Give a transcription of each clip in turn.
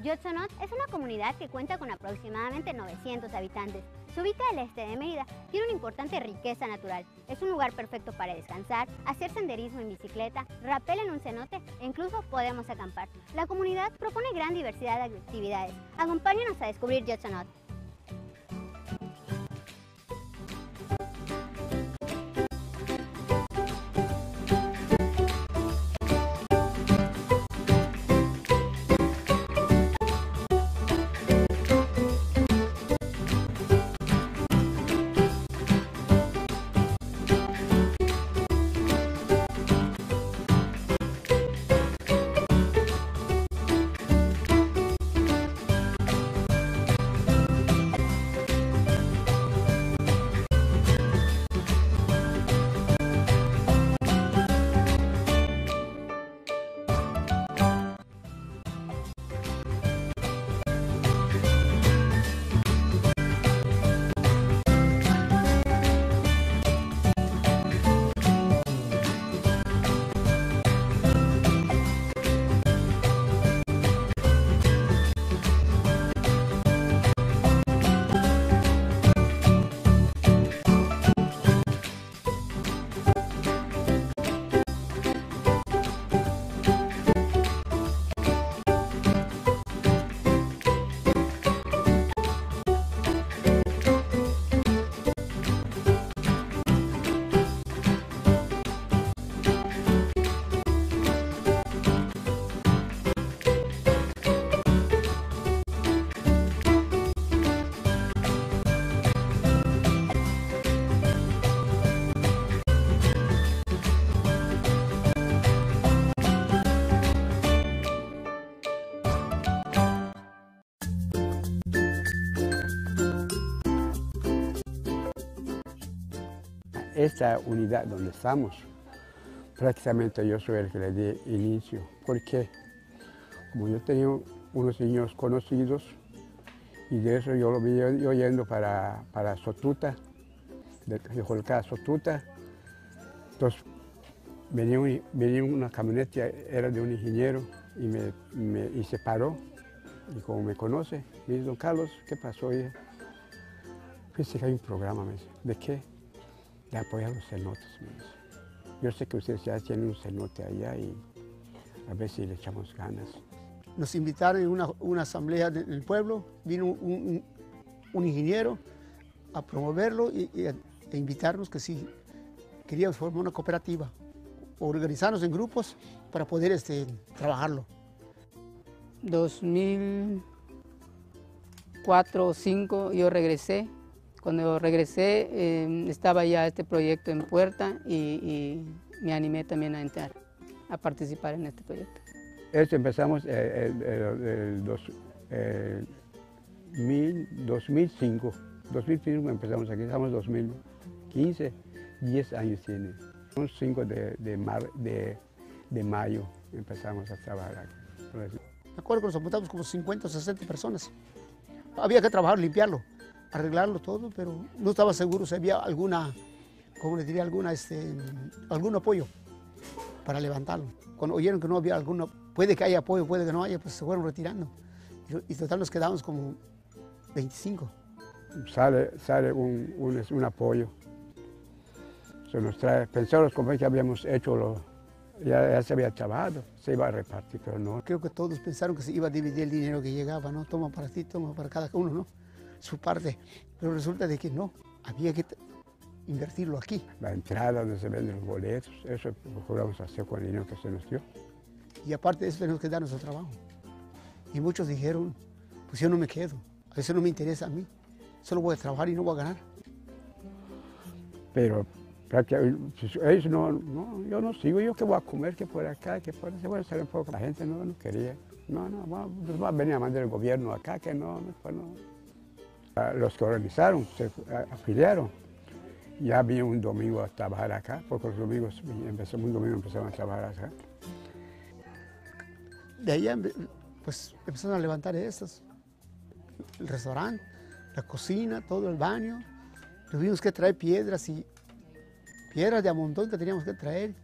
Yotzonot es una comunidad que cuenta con aproximadamente 900 habitantes. Se ubica al este de Mérida, tiene una importante riqueza natural. Es un lugar perfecto para descansar, hacer senderismo en bicicleta, rapel en un cenote e incluso podemos acampar. La comunidad propone gran diversidad de actividades. Acompáñanos a descubrir Yotzonot. Esta unidad donde estamos, prácticamente yo soy el que le di inicio, porque como yo tenía unos niños conocidos y de eso yo lo vi yo yendo para Sotuta, de Jolcá a Sotuta, entonces venía una camioneta, era de un ingeniero y se paró y como me conoce, me dice, don Carlos, ¿qué pasó? Hija? Fíjese que hay un programa, me dice, ¿de qué? De apoyar los cenotes, me dice. Yo sé que ustedes ya tienen un cenote allá y a ver si le echamos ganas. Nos invitaron en una asamblea en el pueblo, vino un ingeniero a promoverlo e invitarnos que si queríamos formar una cooperativa, organizarnos en grupos para poder trabajarlo. 2004 o 2005 yo regresé. Cuando regresé estaba ya este proyecto en puerta y me animé también a entrar, a participar en este proyecto. Empezamos el 2005. 2005 empezamos aquí, estamos en 2015, 10 años tiene. Un 5 de mayo empezamos a trabajar aquí. Me acuerdo que nos apuntamos como 50 o 60 personas. Había que trabajar, limpiarlo, arreglarlo todo, pero no estaba seguro si había alguna, ¿cómo le diría? Algún apoyo para levantarlo. Cuando oyeron que no había alguno, puede que haya apoyo, puede que no haya, pues se fueron retirando. Y total nos quedamos como 25. Sale un apoyo. Se nos trae, pensamos como que habíamos hecho ya se había trabajado, se iba a repartir, pero no. Creo que todos pensaron que se iba a dividir el dinero que llegaba, ¿no? Toma para ti, toma para cada uno, ¿no? Su parte. Pero resulta de que no, había que invertirlo aquí. La entrada donde se venden los boletos, eso procuramos hacer con el dinero que se nos dio. Y aparte de eso tenemos que dar nuestro trabajo. Y muchos dijeron, pues yo no me quedo, eso no me interesa a mí, solo voy a trabajar y no voy a ganar. Pero ellos yo no sigo, yo que voy a comer, que por acá, que por allá, bueno, sale un poco. La gente no quería, pues va a venir a mandar el gobierno acá, que no. Los que organizaron se afiliaron, ya vino un domingo a trabajar acá, porque los domingos empezaron a trabajar acá. De ahí pues empezaron a levantar estos, el restaurante, la cocina, todo el baño. Tuvimos que traer piedras de a montón que teníamos que traer,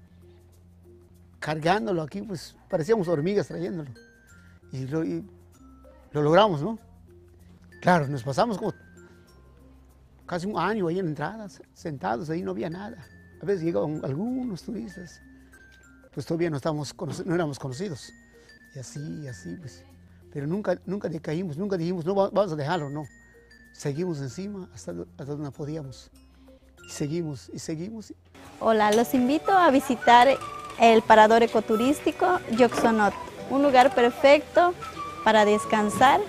cargándolo aquí, pues parecíamos hormigas trayéndolo. Y lo logramos, ¿no? Claro, nos pasamos como casi un año ahí en entradas, sentados ahí, no había nada. A veces llegaban algunos turistas, pues todavía no éramos conocidos. Y así, pues. Pero nunca decaímos, nunca dijimos, no, vamos a dejarlo, no. Seguimos encima hasta donde podíamos. Y seguimos. Hola, los invito a visitar el parador ecoturístico Yoxonot, un lugar perfecto para descansar.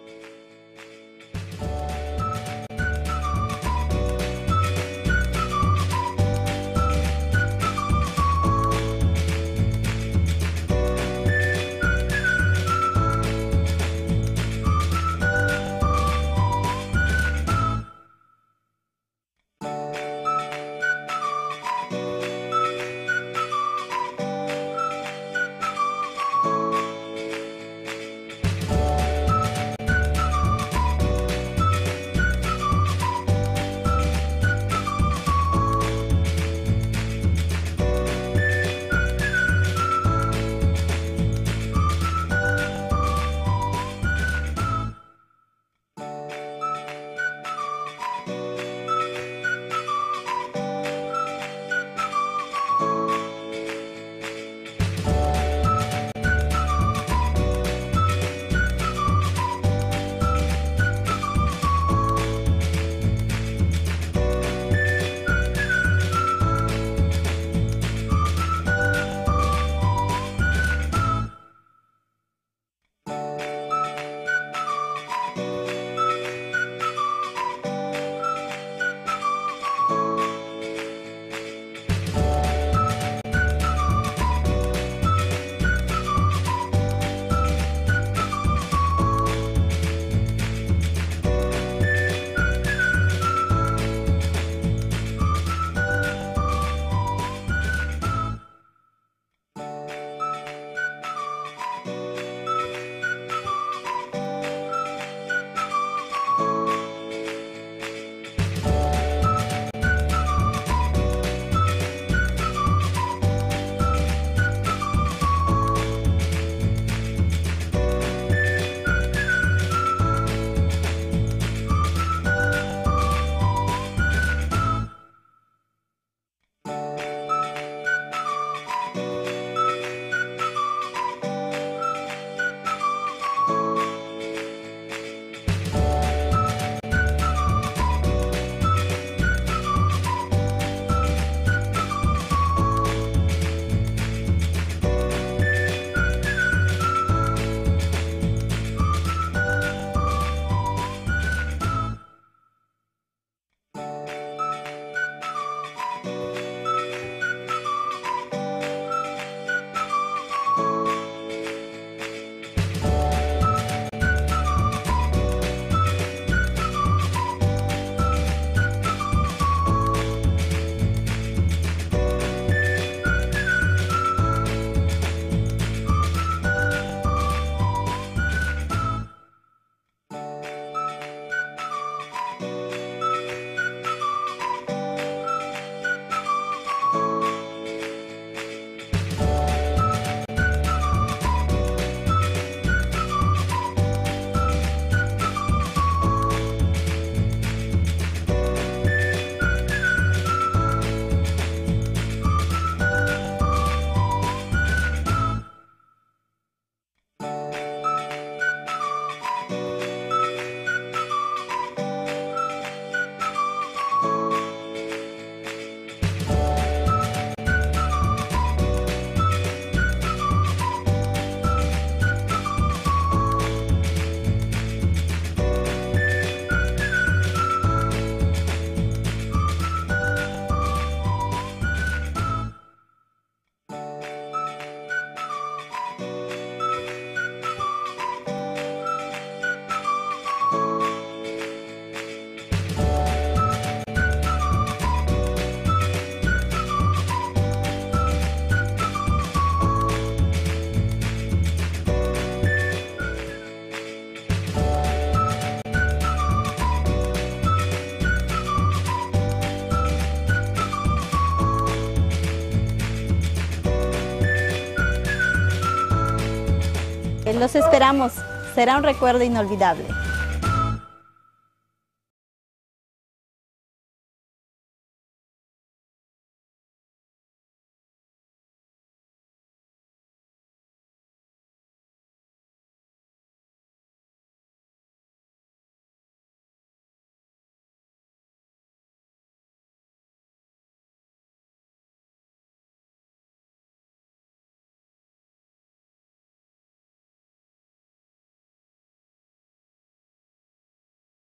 Los esperamos. Será un recuerdo inolvidable.